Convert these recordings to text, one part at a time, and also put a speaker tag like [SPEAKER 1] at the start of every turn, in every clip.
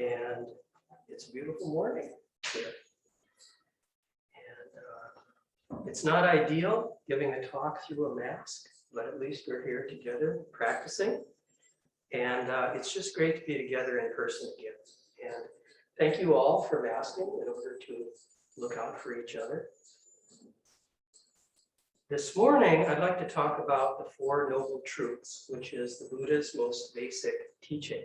[SPEAKER 1] and it's a beautiful morning here. And it's not ideal giving a talk through a mask, but at least we're here together practicing. And it's just great to be together in person again. And thank you all for masking in order to look out for each other. This morning, I'd like to talk about the Four Noble Truths, which is the Buddha's most basic teaching.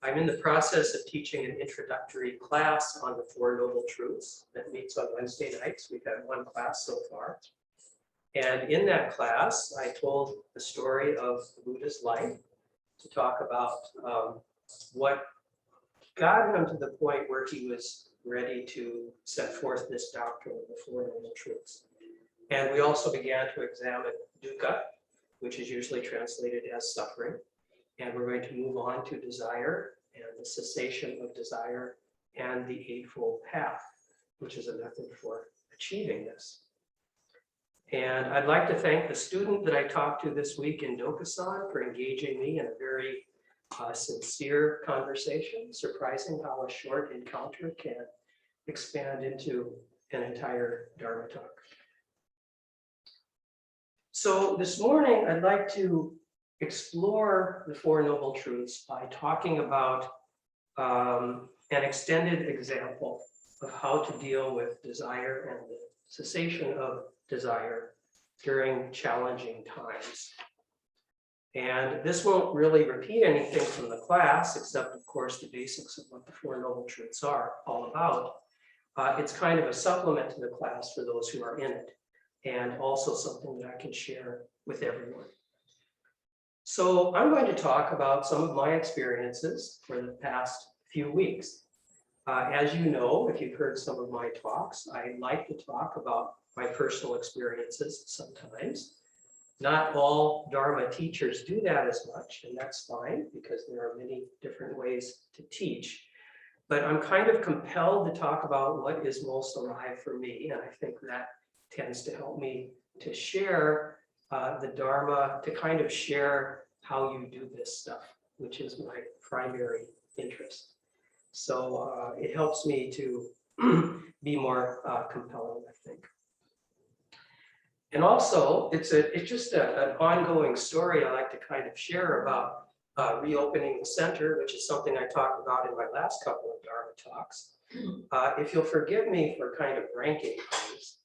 [SPEAKER 1] I'm in the process of teaching an introductory class on the Four Noble Truths that meets on Wednesday nights. We've had one class so far. And in that class, I told the story of the Buddha's life to talk about what got him to the point where he was ready to set forth this doctrine of the Four Noble Truths. And we also began to examine dukkha, which is usually translated as suffering. And we're going to move on to desire and the cessation of desire and the Eightfold Path, which is a method for achieving this. And I'd like to thank the student that I talked to this week in Dokusan for engaging me in a very sincere conversation. Surprising how a short encounter can expand into an entire Dharma talk. So this morning, I'd like to explore the Four Noble Truths by talking about an extended example of how to deal with desire and the cessation of desire during challenging times. And this won't really repeat anything from the class, except, of course, the basics of what the Four Noble Truths are all about. It's kind of a supplement to the class for those who are in it, and also something that I can share with everyone. So I'm going to talk about some of my experiences for the past few weeks. As you know, if you've heard some of my talks, I like to talk about my personal experiences sometimes. Not all Dharma teachers do that as much, and that's fine because there are many different ways to teach. But I'm kind of compelled to talk about what is most alive for me, and I think that tends to help me to share the Dharma, to kind of share how you do this stuff, which is my primary interest. So it helps me to be more compelling, I think. And also, it's just an ongoing story I like to kind of share about reopening the center, which is something I talked about in my last couple of Dharma talks. If you'll forgive me for kind of ranking things,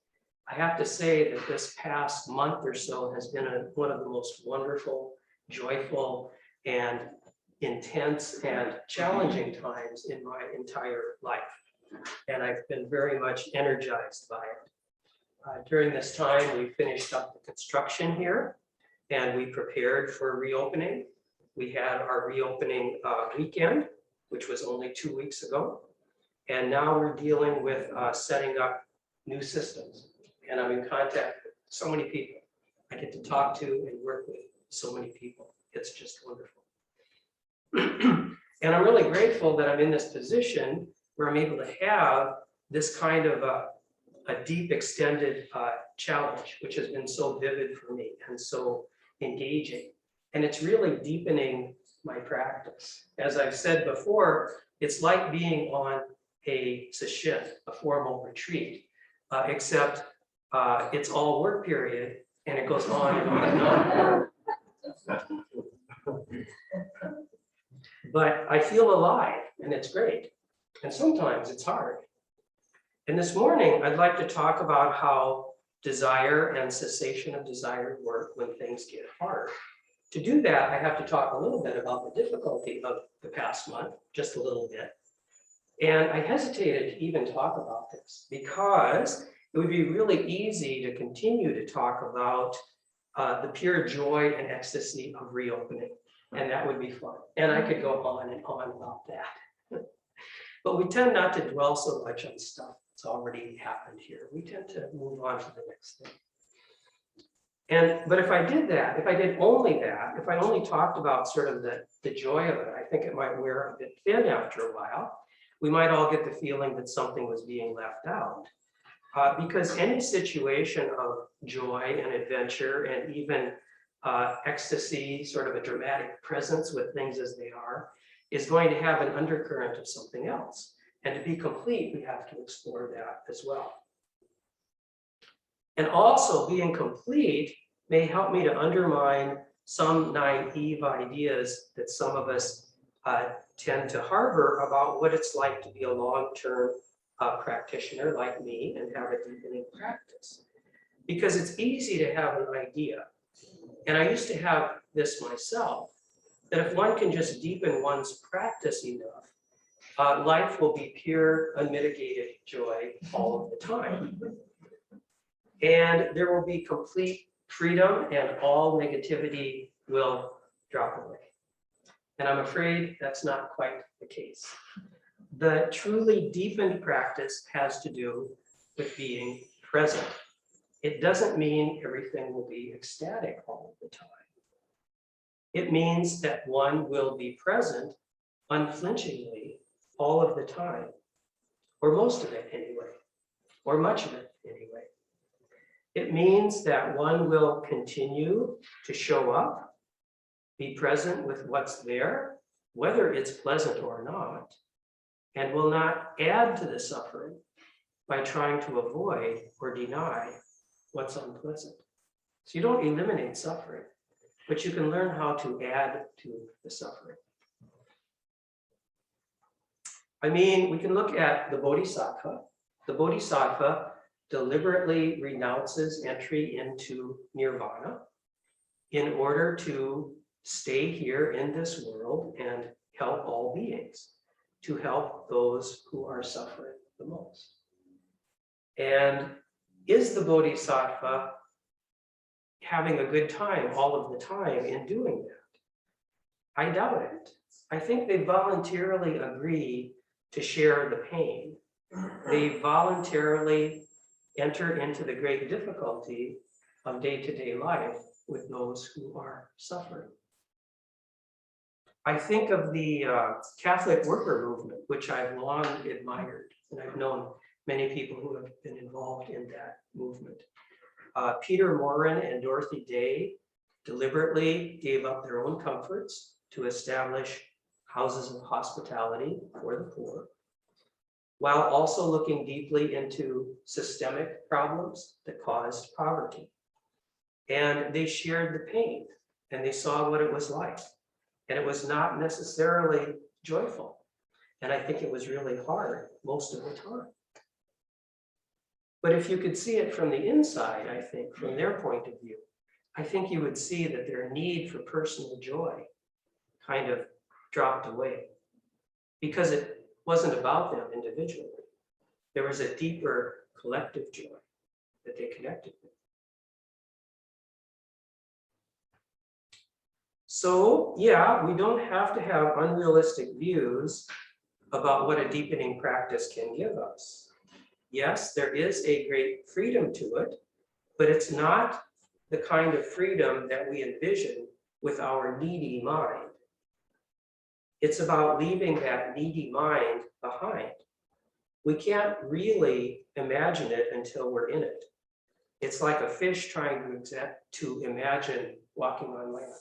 [SPEAKER 1] I have to say that this past month or so has been one of the most wonderful, joyful, and intense and challenging times in my entire life. And I've been very much energized by it. During this time, we finished up the construction here and we prepared for reopening. We had our reopening weekend, which was only 2 weeks ago. And now we're dealing with setting up new systems. And I'm in contact with so many people. I get to talk to and work with so many people. It's just wonderful. And I'm really grateful that I'm in this position where I'm able to have this kind of a deep extended challenge, which has been so vivid for me and so engaging. And it's really deepening my practice. As I've said before, it's like being on a sesshin, a formal retreat, except it's all work period and it goes on and on and on. But I feel alive and it's great. And sometimes it's hard. And this morning, I'd like to talk about how desire and cessation of desire work when things get hard. To do that, I have to talk a little bit about the difficulty of the past month, just a little bit. And I hesitated to even talk about this because it would be really easy to continue to talk about the pure joy and ecstasy of reopening. And that would be fun. And I could go on and on about that. But we tend not to dwell so much on stuff that's already happened here. We tend to move on to the next thing. But if I did that, if I did only that, if I only talked about sort of the joy of it, I think it might wear a bit thin after a while. We might all get the feeling that something was being left out. Because any situation of joy and adventure and even ecstasy, sort of a dramatic presence with things as they are, is going to have an undercurrent of something else. And to be complete, we have to explore that as well. And also, being complete may help me to undermine some naive ideas that some of us tend to harbor about what it's like to be a long-term practitioner like me and have a deepening practice. Because it's easy to have an idea. And I used to have this myself, that if one can just deepen one's practice enough, life will be pure, unmitigated joy all of the time. And there will be complete freedom and all negativity will drop away. And I'm afraid that's not quite the case. The truly deepened practice has to do with being present. It doesn't mean everything will be ecstatic all of the time. It means that one will be present unflinchingly all of the time, or most of it anyway, or much of it anyway. It means that one will continue to show up, be present with what's there, whether it's pleasant or not, and will not add to the suffering by trying to avoid or deny what's unpleasant. So you don't eliminate suffering, but you can learn how to add to the suffering. I mean, we can look at the Bodhisattva. The Bodhisattva deliberately renounces entry into nirvana in order to stay here in this world and help all beings, to help those who are suffering the most. And is the Bodhisattva having a good time all of the time in doing that? I doubt it. I think they voluntarily agree to share the pain. They voluntarily enter into the great difficulty of day-to-day life with those who are suffering. I think of the Catholic worker movement, which I've long admired, and I've known many people who have been involved in that movement. Peter Morin and Dorothy Day deliberately gave up their own comforts to establish houses of hospitality for the poor, while also looking deeply into systemic problems that caused poverty. And they shared the pain, and they saw what it was like. And it was not necessarily joyful. And I think it was really hard most of the time. But if you could see it from the inside, I think, from their point of view, I think you would see that their need for personal joy kind of dropped away, because it wasn't about them individually. There was a deeper collective joy that they connected with. So, yeah, we don't have to have unrealistic views about what a deepening practice can give us. Yes, there is a great freedom to it, but it's not the kind of freedom that we envision with our needy mind. It's about leaving that needy mind behind. We can't really imagine it until we're in it. It's like a fish trying to imagine walking on land.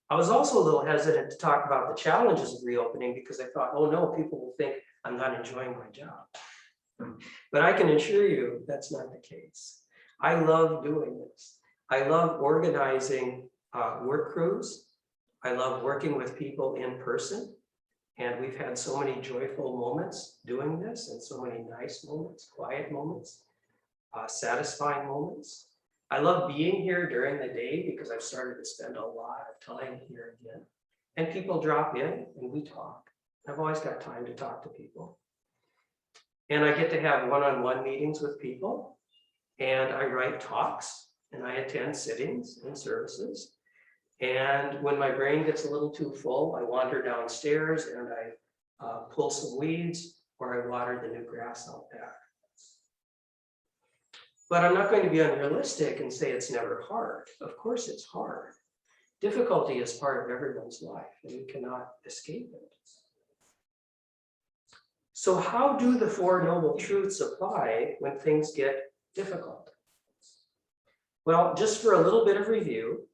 [SPEAKER 1] I was also a little hesitant to talk about the challenges of reopening because I thought, oh no, people will think I'm not enjoying my job. But I can assure you that's not the case. I love doing this. I love organizing work crews. I love working with people in person. And we've had so many joyful moments doing this, and so many nice moments, quiet moments, satisfying moments. I love being here during the day because I've started to spend a lot of time here again. And people drop in and we talk. I've always got time to talk to people. And I get to have one-on-one meetings with people. And I write talks and I attend sittings and services. And when my brain gets a little too full, I wander downstairs and I pull some weeds or I water the new grass out back. But I'm not going to be unrealistic and say it's never hard. Of course it's hard. Difficulty is part of everyone's life and we cannot escape it. So how do the Four Noble Truths apply when things get difficult? Well, just for a little bit of review,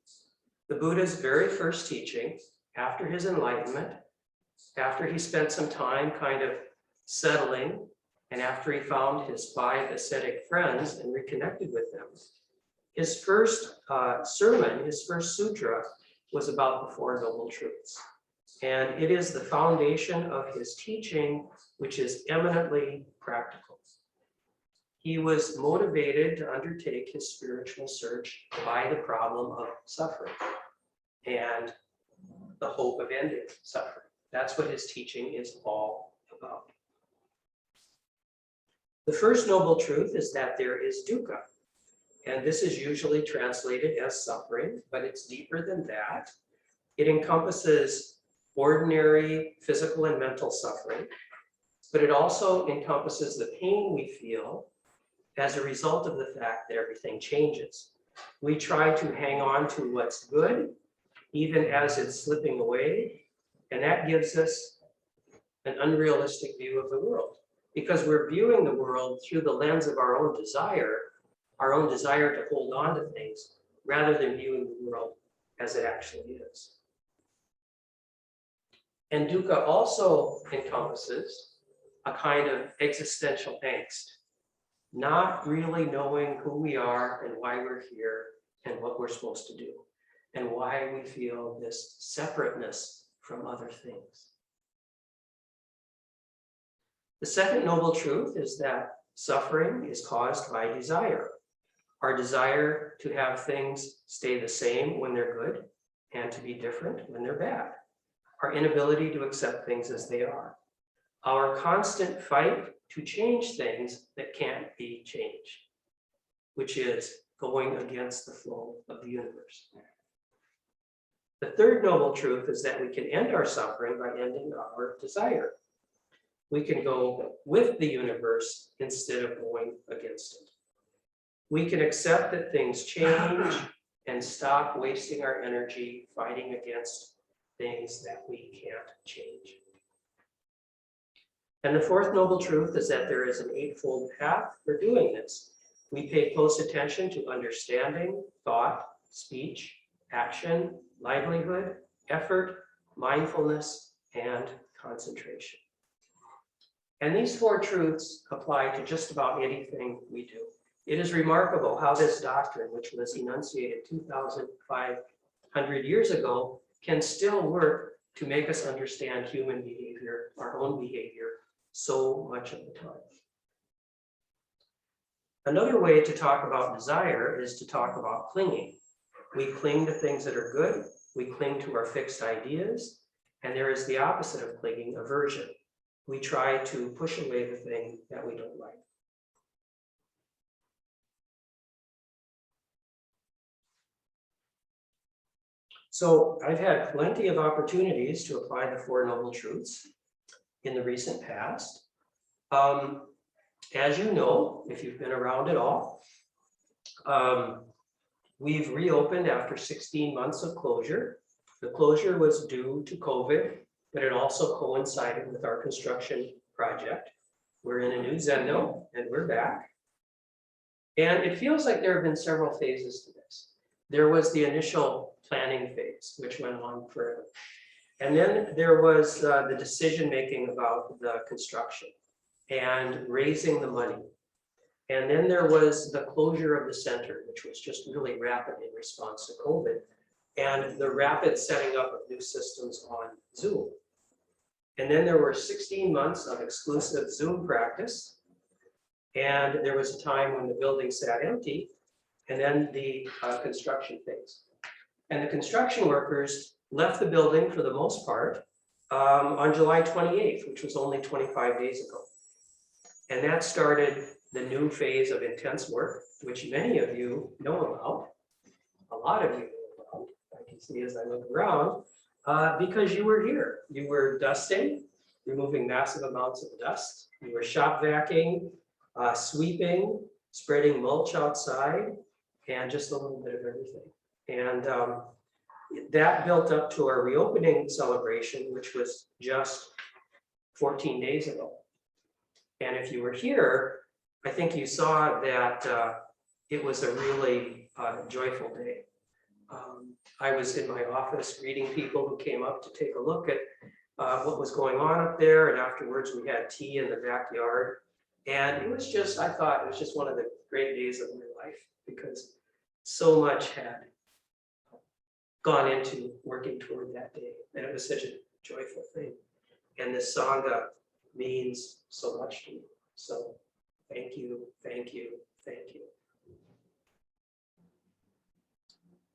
[SPEAKER 1] The Buddha's very first teaching, after his enlightenment, after he spent some time kind of settling, and after he found his 5 ascetic friends and reconnected with them, his first sermon, his first sutra, was about the Four Noble Truths. And it is the foundation of his teaching, which is eminently practical. He was motivated to undertake his spiritual search by the problem of suffering and the hope of ending suffering. That's what his teaching is all about. The first noble truth is that there is dukkha. And this is usually translated as suffering, but it's deeper than that. It encompasses ordinary physical and mental suffering, but it also encompasses the pain we feel as a result of the fact that everything changes. We try to hang on to what's good, even as it's slipping away, and that gives us an unrealistic view of the world, because we're viewing the world through the lens of our own desire to hold on to things, rather than viewing the world as it actually is. And dukkha also encompasses a kind of existential angst, not really knowing who we are and why we're here and what we're supposed to do, and why we feel this separateness from other things. The second noble truth is that suffering is caused by desire. Our desire to have things stay the same when they're good and to be different when they're bad. Our inability to accept things as they are. Our constant fight to change things that can't be changed, which is going against the flow of the universe. The third noble truth is that we can end our suffering by ending our desire. We can go with the universe instead of going against it. We can accept that things change and stop wasting our energy fighting against things that we can't change. And the fourth noble truth is that there is an eightfold path for doing this. We pay close attention to understanding, thought, speech, action, livelihood, effort, mindfulness, and concentration. And these 4 truths apply to just about anything we do. It is remarkable how this doctrine, which was enunciated 2,500 years ago, can still work to make us understand human behavior, our own behavior, so much of the time. Another way to talk about desire is to talk about clinging. We cling to things that are good, we cling to our fixed ideas, and there is the opposite of clinging, aversion. We try to push away the thing that we don't like. So I've had plenty of opportunities to apply the 4 noble truths in the recent past. As you know, if you've been around at all, we've reopened after 16 months of closure. The closure was due to COVID, but it also coincided with our construction project. We're in a new Zendo and we're back. And it feels like there have been several phases to this. There was the initial planning phase, which went on forever. And then there was the decision-making about the construction and raising the money. And then there was the closure of the center, which was just really rapid in response to COVID, and the rapid setting up of new systems on Zoom. And then there were 16 months of exclusive Zoom practice. And there was a time when the building sat empty, and then the construction phase. And the construction workers left the building for the most part on July 28th, which was only 25 days ago. And that started the new phase of intense work, which many of you know about. A lot of you know about, I can see as I look around, because you were here. You were dusting, removing massive amounts of dust. You were shop vacuuming, sweeping, spreading mulch outside, and just a little bit of everything. And that built up to our reopening celebration, which was just 14 days ago. And if you were here, I think you saw that it was a really joyful day. I was in my office reading people who came up to take a look at what was going on up there. And afterwards we had tea in the backyard. And it was just, I thought it was just one of the great days of my life because so much had gone into working toward that day. And it was such a joyful thing. And this Sangha means so much to me. So thank you, thank you, thank you.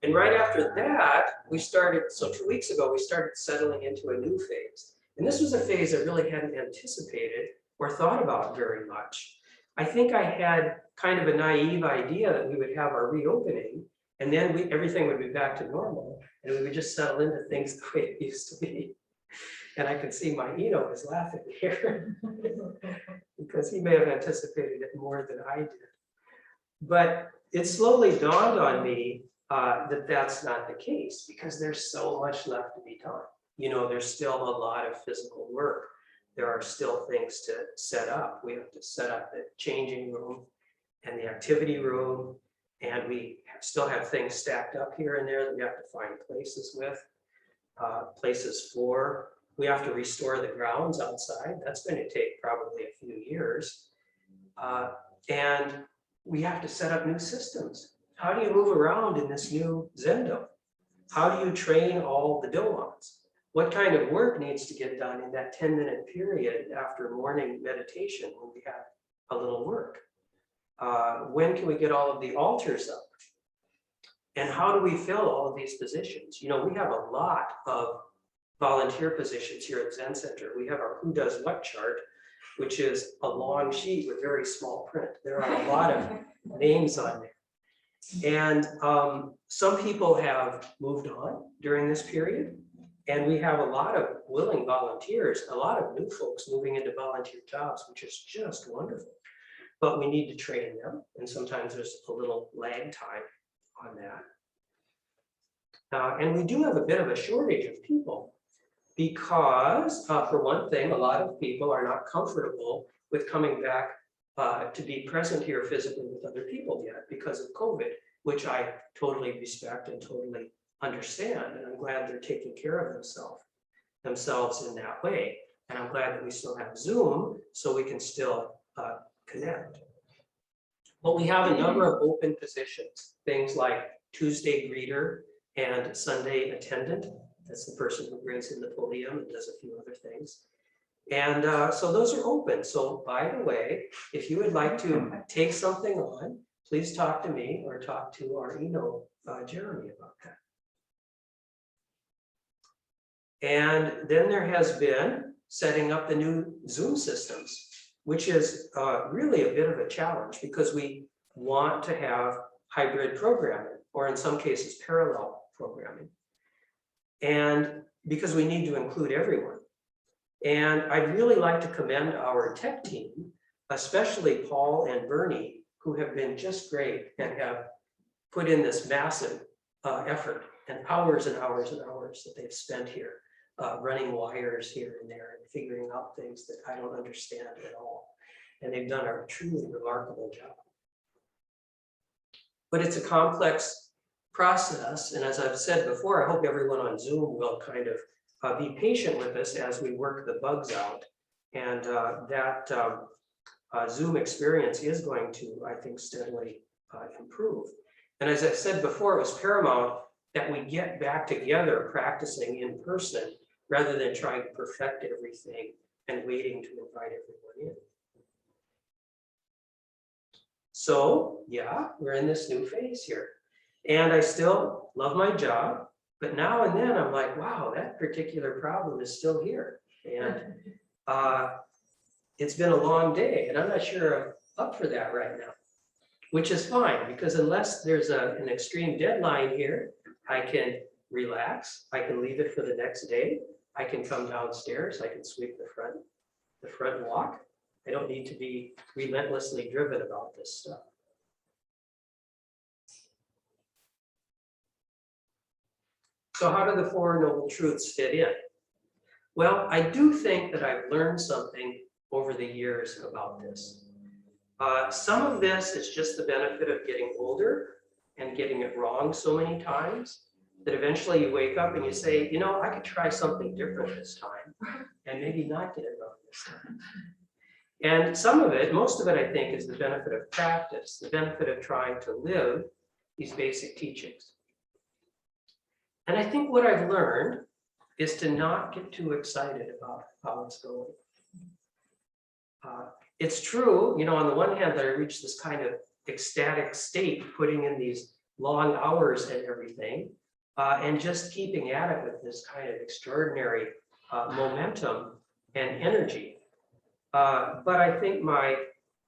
[SPEAKER 1] And right after that, we started, so 2 weeks ago, we started settling into a new phase. And this was a phase I really hadn't anticipated or thought about very much. I think I had kind of a naive idea that we would have our reopening and then everything would be back to normal and we would just settle into things the way it used to be. And I could see my Eno is laughing here because he may have anticipated it more than I did. But it slowly dawned on me that that's not the case because there's so much left to be done. You know, there's still a lot of physical work. There are still things to set up. We have to set up the changing room and the activity room. And we still have things stacked up here and there that we have to find places with, places for. We have to restore the grounds outside. That's going to take probably a few years. And we have to set up new systems. How do you move around in this new Zendo? How do you train all the doans? What kind of work needs to get done in that 10-minute period after morning meditation when we have a little work? When can we get all of the altars up? And how do we fill all of these positions? You know, we have a lot of volunteer positions here at Zen Center. We have our who does what chart, which is a long sheet with very small print. There are a lot of names on there. And some people have moved on during this period. And we have a lot of willing volunteers, a lot of new folks moving into volunteer jobs, which is just wonderful. But we need to train them. And sometimes there's a little lag time on that. And we do have a bit of a shortage of people because, for one thing, a lot of people are not comfortable with coming back to be present here physically with other people yet because of COVID, which I totally respect and totally understand. And I'm glad they're taking care of themselves in that way. And I'm glad that we still have Zoom so we can still connect. But we have a number of open positions, things like Tuesday greeter and Sunday attendant. That's the person who brings in the podium and does a few other things. And so those are open. So by the way, if you would like to take something on, please talk to me or talk to our Jeremy about that. And then there has been setting up the new Zoom systems, which is really a bit of a challenge because we want to have hybrid programming, or in some cases parallel programming. And because we need to include everyone. And I'd really like to commend our tech team, especially Paul and Bernie, who have been just great and have put in this massive effort and hours and hours and hours that they've spent here, running wires here and there and figuring out things that I don't understand at all. And they've done a truly remarkable job. But it's a complex process. And as I've said before, I hope everyone on Zoom will kind of be patient with us as we work the bugs out. And that Zoom experience is going to, I think, steadily improve. And as I said before, it was paramount that we get back together practicing in person rather than trying to perfect everything and waiting to invite everyone in. So yeah, we're in this new phase here. And I still love my job, but now and then I'm like, wow, that particular problem is still here. And it's been a long day and I'm not sure I'm up for that right now, which is fine because unless there's an extreme deadline here, I can relax, I can leave it for the next day, I can come downstairs, I can sweep the front walk. I don't need to be relentlessly driven about this stuff. So how do the Four Noble Truths fit in? Well, I do think that I've learned something over the years about this. Some of this is just the benefit of getting older and getting it wrong so many times. that eventually you wake up and you say, you know, I could try something different this time and maybe not get it wrong this time. And some of it, most of it, I think, is the benefit of practice, the benefit of trying to live these basic teachings. And I think what I've learned is to not get too excited about how it's going. It's true, you know, on the one hand, that I reached this kind of ecstatic state, putting in these long hours and everything, and just keeping at it with this kind of extraordinary momentum and energy. But I think my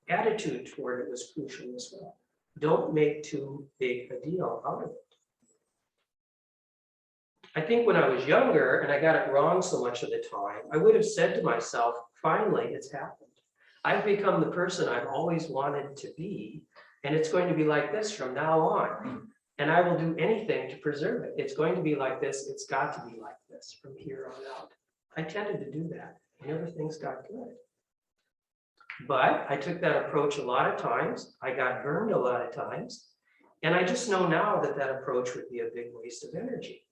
[SPEAKER 1] attitude toward it was crucial as well. Don't make too big a deal out of it. I think when I was younger and I got it wrong so much of the time, I would have said to myself, finally, it's happened. I've become the person I've always wanted to be, and it's going to be like this from now on. And I will do anything to preserve it. It's going to be like this. It's got to be like this from here on out. I tended to do that whenever things got good. But I took that approach a lot of times. I got burned a lot of times. And I just know now that that approach would be a big waste of energy,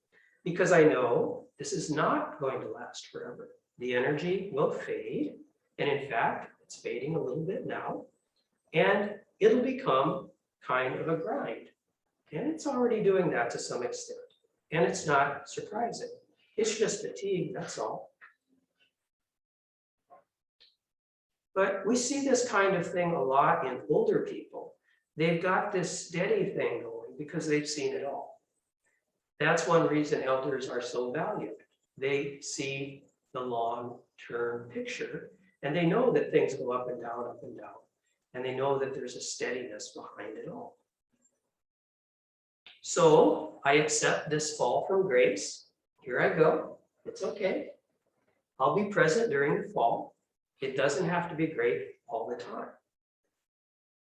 [SPEAKER 1] because I know this is not going to last forever. The energy will fade. And in fact, it's fading a little bit now. And it'll become kind of a grind. And it's already doing that to some extent. And it's not surprising. It's just fatigue, that's all. But we see this kind of thing a lot in older people. They've got this steady thing going because they've seen it all. That's one reason elders are so valued. They see the long-term picture, and they know that things go up and down, and they know that there's a steadiness behind it all. So I accept this fall from grace. Here I go. It's okay. I'll be present during the fall. It doesn't have to be great all the time.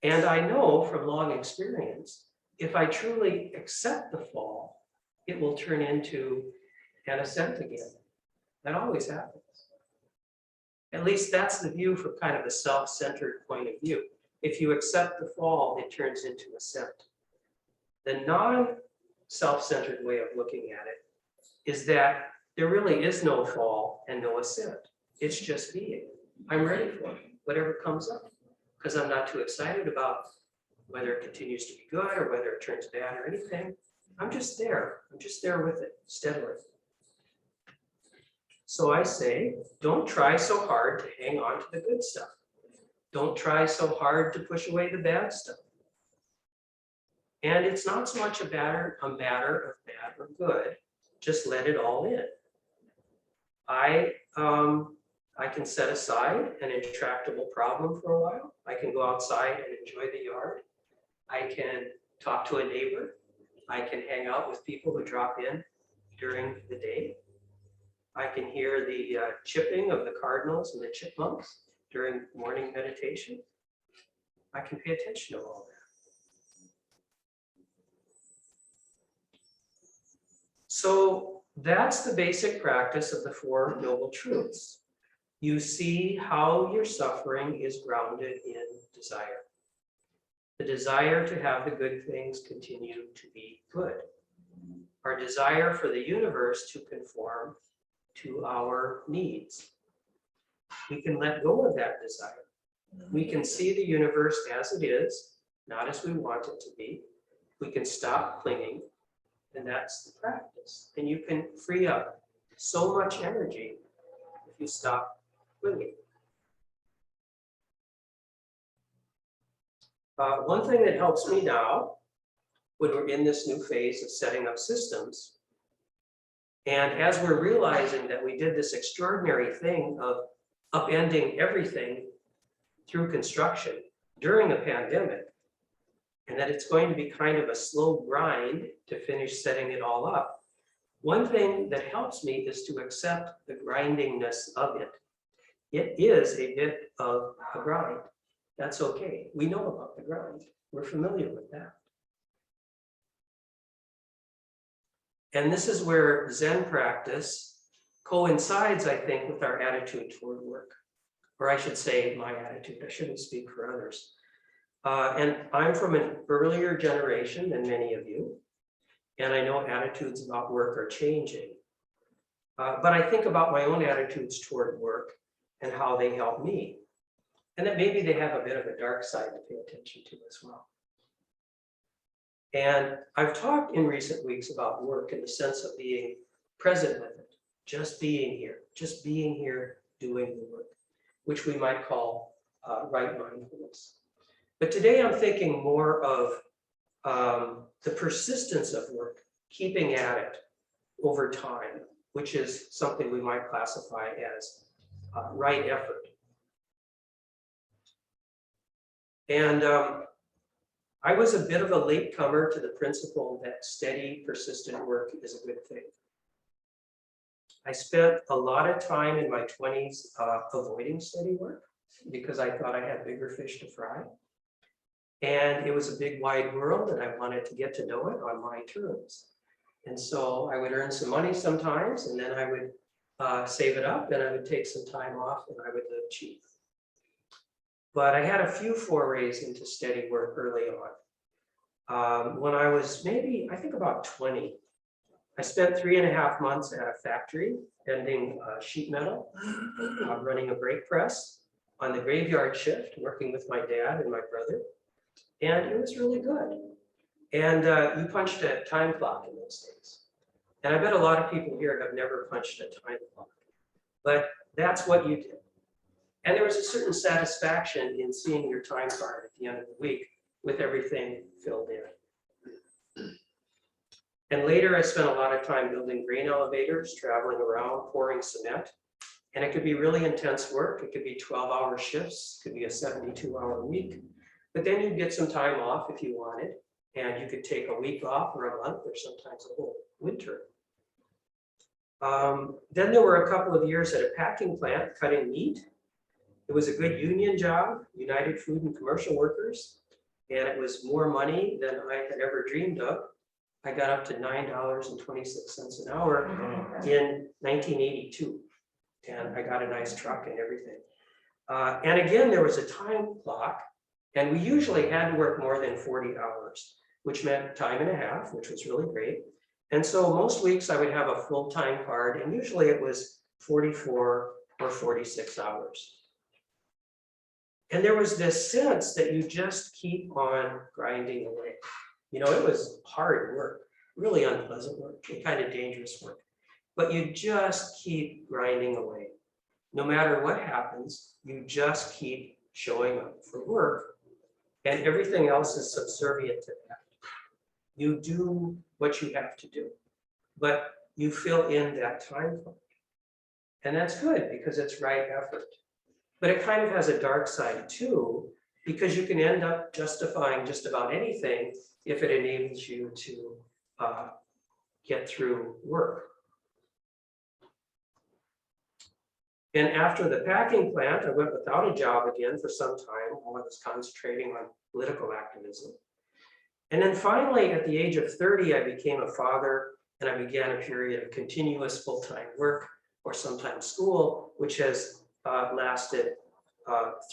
[SPEAKER 1] And I know from long experience, if I truly accept the fall, it will turn into an ascent again. That always happens. At least that's the view from kind of a self-centered point of view. If you accept the fall, it turns into ascent. The non-self-centered way of looking at it is that there really is no fall and no ascent. It's just being. I'm ready for it, whatever comes up, because I'm not too excited about whether it continues to be good or whether it turns bad or anything. I'm just there. I'm just there with it, steadily. So I say, don't try so hard to hang on to the good stuff. Don't try so hard to push away the bad stuff. And it's not so much a matter of bad or good. Just let it all in. I can set aside an intractable problem for a while. I can go outside and enjoy the yard. I can talk to a neighbor. I can hang out with people who drop in during the day. I can hear the chirping of the cardinals and the chipmunks during morning meditation. I can pay attention to all that. So that's the basic practice of the Four Noble Truths. You see how your suffering is grounded in desire. The desire to have the good things continue to be good. Our desire for the universe to conform to our needs. We can let go of that desire. We can see the universe as it is, not as we want it to be. We can stop clinging, and that's the practice. And you can free up so much energy if you stop clinging. One thing that helps me now, when we're in this new phase of setting up systems, and as we're realizing that we did this extraordinary thing of upending everything through construction during a pandemic, and that it's going to be kind of a slow grind to finish setting it all up, one thing that helps me is to accept the grindingness of it. It is a bit of a grind. That's okay. We know about the grind. We're familiar with that. And this is where Zen practice coincides, I think, with our attitude toward work. Or I should say my attitude. I shouldn't speak for others. And I'm from an earlier generation than many of you. and I know attitudes about work are changing. But I think about my own attitudes toward work and how they help me. And that maybe they have a bit of a dark side to pay attention to as well. And I've talked in recent weeks about work in the sense of being present with it, just being here, doing the work, which we might call right mindfulness. But today I'm thinking more of the persistence of work, keeping at it over time, which is something we might classify as right effort. And I was a bit of a latecomer to the principle that steady, persistent work is a good thing. I spent a lot of time in my 20s avoiding steady work because I thought I had bigger fish to fry. And it was a big wide world and I wanted to get to know it on my terms. And so I would earn some money sometimes and then I would save it up and I would take some time off and I would live cheap. But I had a few forays into steady work early on. When I was maybe, I think about 20, I spent 3.5 months at a factory bending sheet metal, running a brake press on the graveyard shift, working with my dad and my brother. And it was really good. And you punched a time clock in those days. And I bet a lot of people here have never punched a time clock, but that's what you did. And there was a certain satisfaction in seeing your time card at the end of the week with everything filled in. And later I spent a lot of time building grain elevators, traveling around, pouring cement. And it could be really intense work. It could be 12-hour shifts, it could be a 72-hour week. But then you'd get some time off if you wanted. And you could take a week off or a month or sometimes a whole winter. Then there were a couple of years at a packing plant cutting meat. It was a good union job, United Food and Commercial Workers, and it was more money than I had ever dreamed of. I got up to $9.26 an hour in 1982, and I got a nice truck and everything. And again, there was a time clock, and we usually had to work more than 40 hours, which meant time and a half, which was really great. And so most weeks I would have a full-time card, and usually it was 44 or 46 hours. And there was this sense that you just keep on grinding away. You know, it was hard work, really unpleasant work, and kind of dangerous work. But you just keep grinding away. No matter what happens, you just keep showing up for work. And everything else is subservient to that. You do what you have to do, but you fill in that time clock. And that's good because it's right effort. But it kind of has a dark side too, because you can end up justifying just about anything if it enables you to get through work. And after the packing plant, I went without a job again for some time while I was concentrating on political activism. And then finally, at the age of 30, I became a father and I began a period of continuous full-time work or sometimes school, which has lasted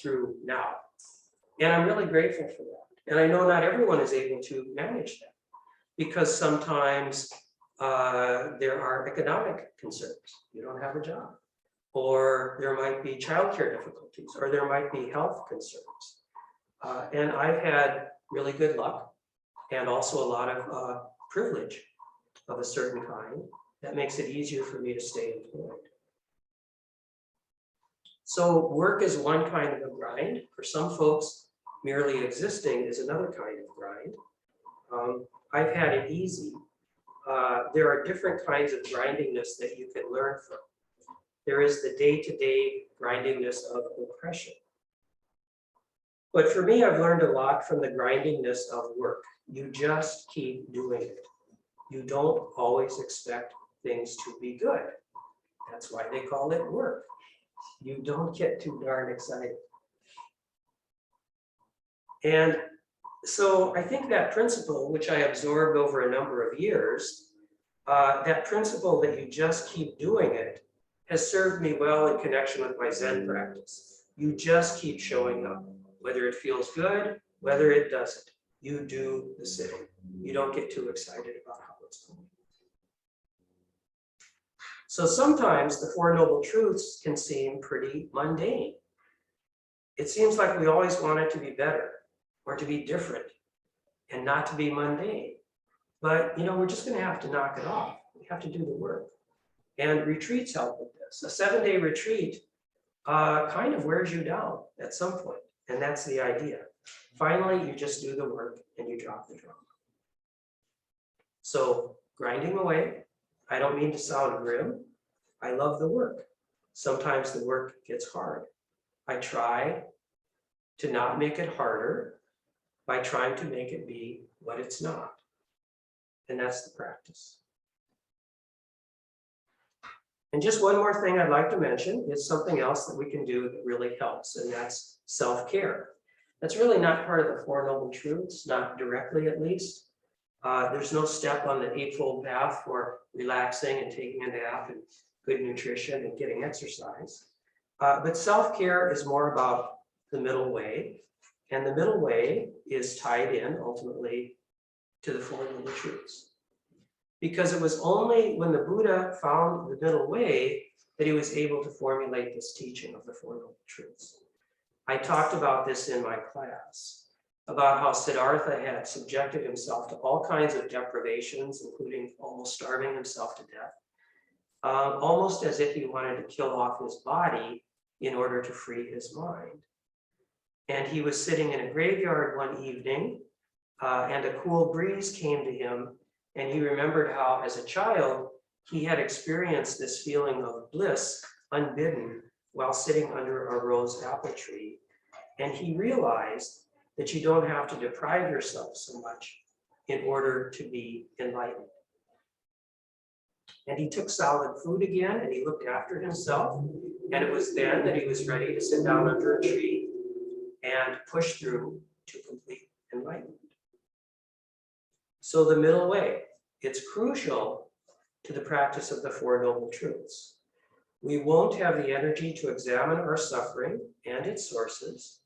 [SPEAKER 1] through now. And I'm really grateful for that. And I know not everyone is able to manage that because sometimes there are economic concerns. You don't have a job, or there might be childcare difficulties, or there might be health concerns. And I've had really good luck and also a lot of privilege of a certain kind that makes it easier for me to stay employed. So work is one kind of a grind. For some folks, merely existing is another kind of grind. I've had it easy. There are different kinds of grindingness that you can learn from. There is the day-to-day grindingness of oppression. But for me, I've learned a lot from the grindingness of work. You just keep doing it. You don't always expect things to be good. That's why they call it work. You don't get too darn excited. And so I think that principle, which I absorbed over a number of years, that principle that you just keep doing it has served me well in connection with my Zen practice. You just keep showing up, whether it feels good, whether it doesn't. You do the sitting. You don't get too excited about how it's So sometimes the Four Noble Truths can seem pretty mundane. It seems like we always want it to be better or to be different and not to be mundane. But, we're just going to have to knock it off. We have to do the work. And retreats help with this. A 7-day retreat kind of wears you down at some point, and that's the idea. Finally, you just do the work and you drop the drama. So grinding away, I don't mean to sound grim. I love the work. Sometimes the work gets hard. I try to not make it harder by trying to make it be what it's not. And that's the practice. And just one more thing I'd like to mention is something else that we can do that really helps, and that's self-care. That's really not part of the Four Noble Truths, not directly at least. There's no step on the Eightfold Path for relaxing and taking a nap and good nutrition and getting exercise. But self-care is more about the middle way, and the middle way is tied in ultimately to the Four Noble Truths. Because it was only when the Buddha found the middle way that he was able to formulate this teaching of the Four Noble Truths. I talked about this in my class, about how Siddhartha had subjected himself to all kinds of deprivations, including almost starving himself to death, almost as if he wanted to kill off his body in order to free his mind. And he was sitting in a graveyard one evening, and a cool breeze came to him. And he remembered how, as a child, he had experienced this feeling of bliss unbidden while sitting under a rose apple tree. And he realized that you don't have to deprive yourself so much in order to be enlightened. And he took solid food again, and he looked after himself. And it was then that he was ready to sit down under a tree and push through to complete enlightenment. So the middle way, it's crucial to the practice of the Four Noble Truths. We won't have the energy to examine our suffering and its sources,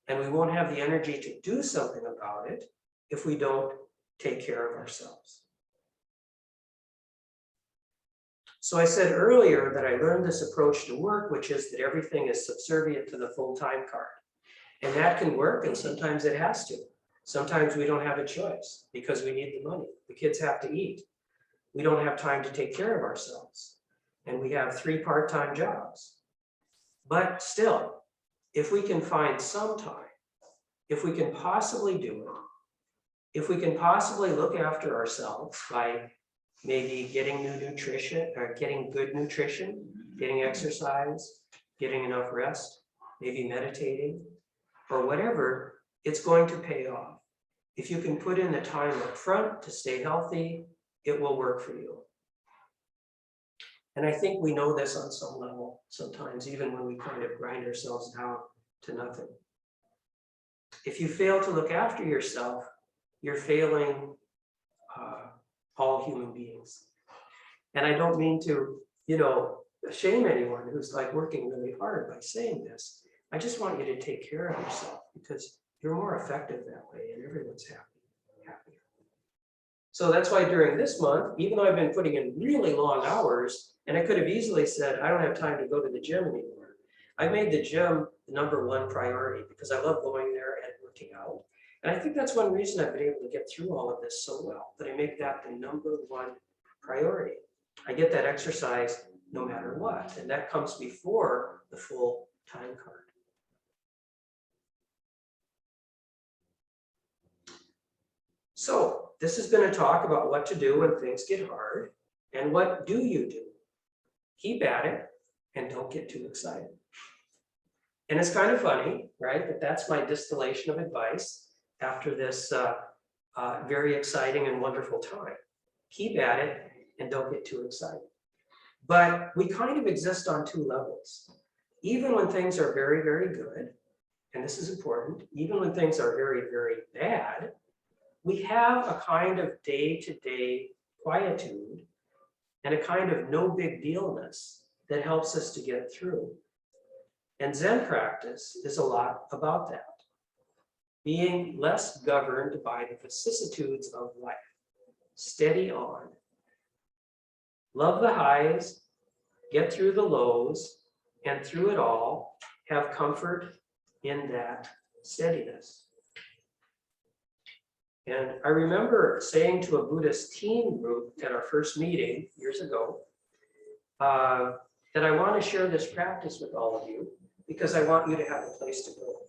[SPEAKER 1] and we won't have the energy to do something about it if we don't take care of ourselves. So I said earlier that I learned this approach to work, which is that everything is subservient to the full time card. And that can work, and sometimes it has to. Sometimes we don't have a choice because we need the money. The kids have to eat. We don't have time to take care of ourselves. And we have 3 part-time jobs. But still, if we can find some time, if we can possibly do it, if we can possibly look after ourselves by maybe getting new nutrition or getting good nutrition, getting exercise, getting enough rest, maybe meditating, or whatever, it's going to pay off. If you can put in the time up front to stay healthy, it will work for you. And I think we know this on some level sometimes, even when we kind of grind ourselves down to nothing. If you fail to look after yourself, you're failing all human beings. And I don't mean to, shame anyone who's like working really hard by saying this. I just want you to take care of yourself because you're more effective that way and everyone's happier. So that's why during this month, even though I've been putting in really long hours, and I could have easily said, I don't have time to go to the gym anymore. I made the gym the #1 priority because I love going there and working out. And I think that's one reason I've been able to get through all of this so well, that I make that the #1 priority. I get that exercise no matter what, and that comes before the full time card. So this has been a talk about what to do when things get hard, and what do you do? Keep at it and don't get too excited. And it's kind of funny, right? But that's my distillation of advice after this very exciting and wonderful time. Keep at it and don't get too excited. But we kind of exist on 2 levels. Even when things are very, very good, and this is important, even when things are very, very bad, we have a kind of day-to-day quietude and a kind of no-big-dealness that helps us to get through. And Zen practice is a lot about that. Being less governed by the vicissitudes of life. Steady on. Love the highs, get through the lows, and through it all, have comfort in that steadiness. And I remember saying to a Buddhist teen group at our first meeting years ago, that I want to share this practice with all of you because I want you to have a place to go.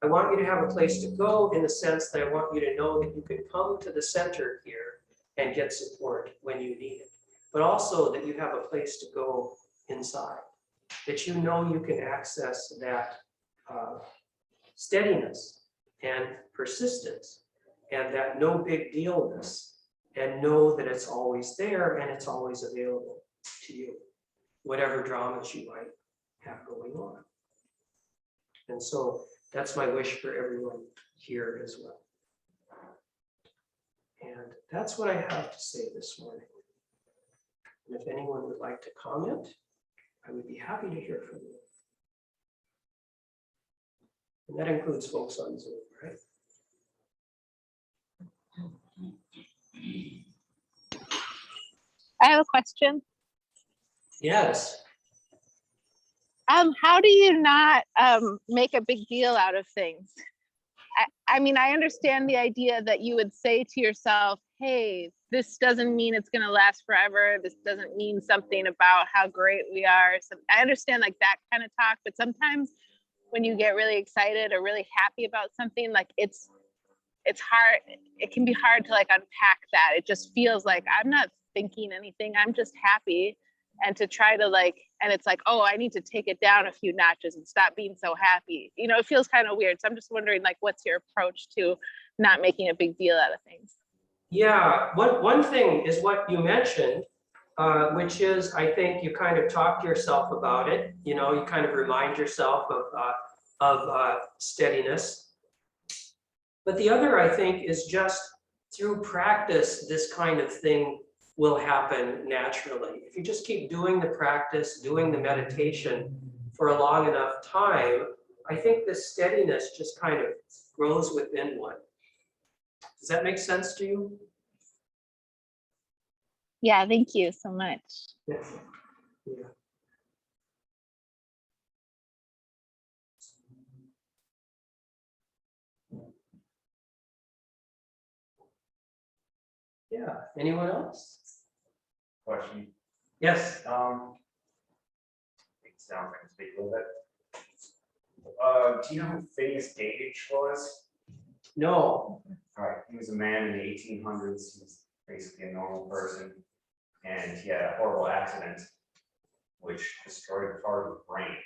[SPEAKER 1] I want you to have a place to go in the sense that I want you to know that you can come to the center here and get support when you need it, but also that you have a place to go inside, that you know you can access that steadiness and persistence and that no big dealness, and know that it's always there and it's always available to you, whatever dramas you might have going on. And so that's my wish for everyone here as well. And that's what I have to say this morning. And if anyone would like to comment, I would be happy to hear from you. And that includes folks on Zoom, right?
[SPEAKER 2] I have a question.
[SPEAKER 1] Yes.
[SPEAKER 2] How do you not make a big deal out of things? I mean, I understand the idea that you would say to yourself, hey, this doesn't mean it's going to last forever. This doesn't mean something about how great we are. So I understand like that kind of talk, but sometimes when you get really excited or really happy about something, like it's hard. It can be hard to like unpack that. It just feels like I'm not thinking anything. I'm just happy. And to try to like, and it's like, oh, I need to take it down a few notches and stop being so happy. You know, it feels kind of weird. So I'm just wondering, like, what's your approach to not making a big deal out of things?
[SPEAKER 1] Yeah, one thing is what you mentioned, which is, I think you kind of talk to yourself about it. You know, you kind of remind yourself of steadiness. But the other, I think, is just through practice, this kind of thing will happen naturally. If you just keep doing the practice, doing the meditation for a long enough time, I think this steadiness just kind of grows within one. Does that make sense to you?
[SPEAKER 2] Yeah, thank you so much.
[SPEAKER 1] Yeah. Yeah, anyone else?
[SPEAKER 3] Question.
[SPEAKER 1] Yes.
[SPEAKER 3] It sounds like I can speak a little bit. Do you know who Phineas Gage was?
[SPEAKER 1] No.
[SPEAKER 3] All right, he was a man in the 1800s. He was basically a normal person, and he had a horrible accident which destroyed part of his brain,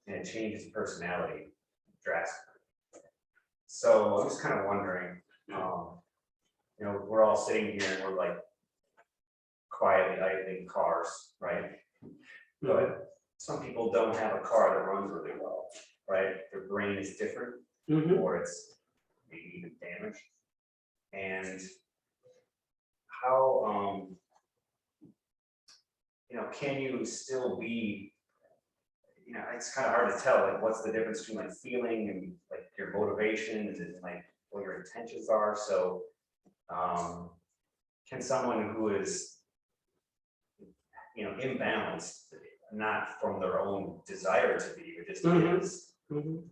[SPEAKER 3] and it changed his personality drastically. So I'm just kind of wondering, you know, we're all sitting here and we're like quietly idling cars, right? But some people don't have a car that runs really well, right? Their brain is different, or it's maybe even damaged. And how, you know, can you still be, you know, it's kind of hard to tell, like, what's the difference between like feeling and like your motivation and like what your intentions are. So can someone who is, you know, imbalanced, not from their own desire to be, but just is, you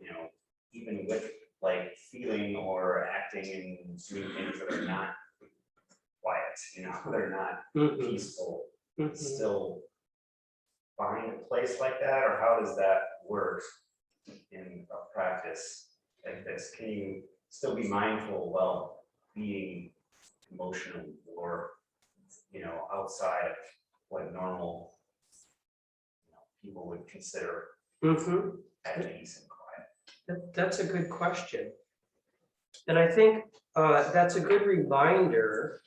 [SPEAKER 3] know, even with like feeling or acting and doing things that are not quiet, you know, they're not peaceful, still find a place like that? Or how does that work in a practice like this? Can you still be mindful while being emotional or, you know, outside of what normal, you know, people would consider at peace and quiet?
[SPEAKER 1] That's a good question. And I think that's a good reminder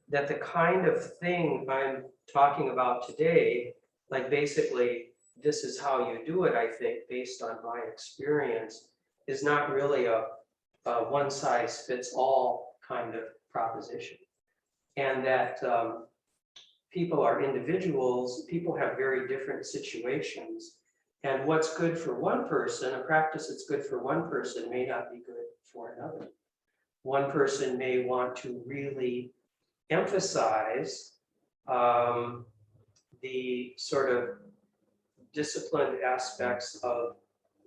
[SPEAKER 1] that the kind of thing I'm talking about today, like basically this is how you do it, I think, based on my experience, is not really a one size fits all kind of proposition. And that people are individuals, people have very different situations. And what's good for one person, a practice that's good for one person may not be good for another. One person may want to really emphasize the sort of disciplined aspects of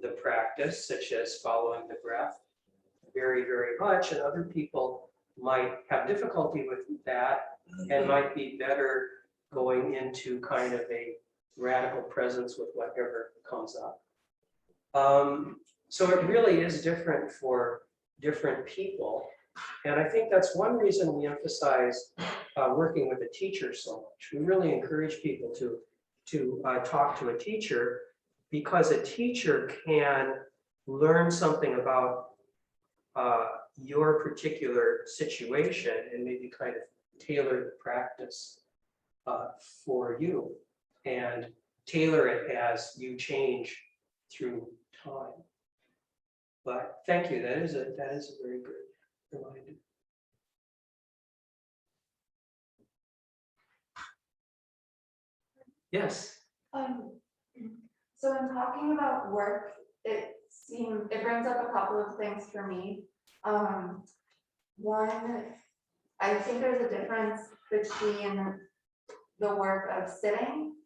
[SPEAKER 1] the practice, such as following the breath, very, very much, and other people might have difficulty with that and might be better going into kind of a radical presence with whatever comes up. So it really is different for different people. And I think that's one reason we emphasize working with a teacher so much. We really encourage people to talk to a teacher, because a teacher can learn something about your particular situation and maybe kind of tailor the practice for you and tailor it as you change through time. But thank you, that is a very good reminder. Yes.
[SPEAKER 4] So in talking about work, it brings up a couple of things for me. One, I think there's a difference between the work of sitting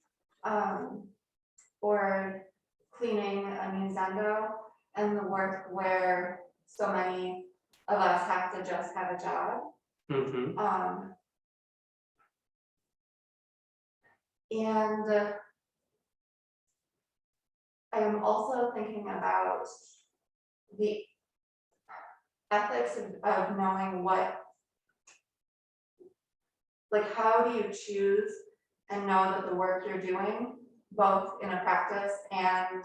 [SPEAKER 4] or cleaning a museum and the work where so many of us have to just have a job.
[SPEAKER 1] Mm-hmm.
[SPEAKER 4] And I am also thinking about the ethics of knowing what, like, how do you choose and know that the work you're doing, both in a practice and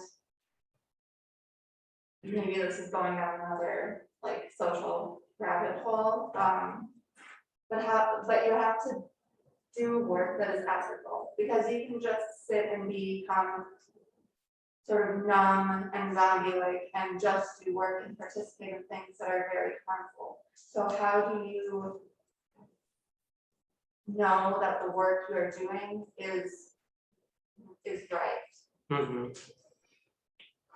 [SPEAKER 4] maybe this is going down another like social rabbit hole, but you have to do work that is ethical, because you can just sit and become sort of numb and zombie-like and just do work and participate in things that are very harmful. So how do you know that the work you're doing is right?
[SPEAKER 1] Mm-hmm.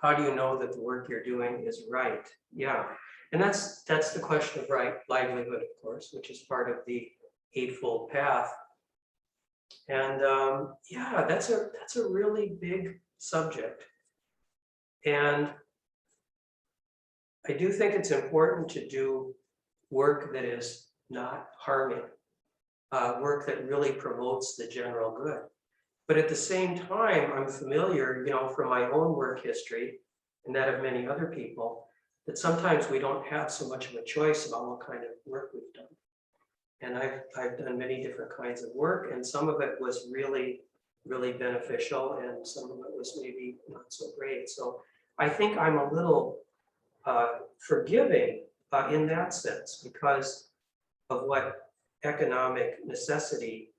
[SPEAKER 1] How do you know that the work you're doing is right? Yeah, and that's the question of right livelihood, of course, which is part of the Eightfold Path. And yeah, that's a really big subject. And I do think it's important to do work that is not harming, work that really promotes the general good. But at the same time, I'm familiar, from my own work history and that of many other people, that sometimes we don't have so much of a choice about what kind of work we've done. And I've done many different kinds of work, and some of it was really, really beneficial, and some of it was maybe not so great. So I think I'm a little forgiving in that sense, because of what economic necessity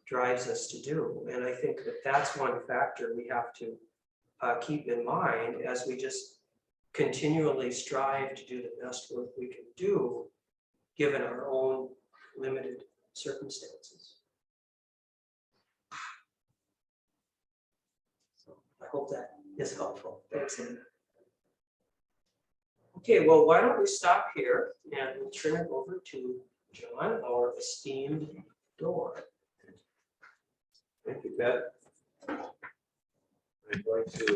[SPEAKER 1] drives us to do. And I think that that's one factor we have to keep in mind as we just continually strive to do the best work we can do, given our own limited circumstances. So I hope that is helpful. Thanks, Anna. Okay, well, why don't we stop here and we'll turn it over to John, our esteemed door.
[SPEAKER 5] Thank you, Beth. I'm going to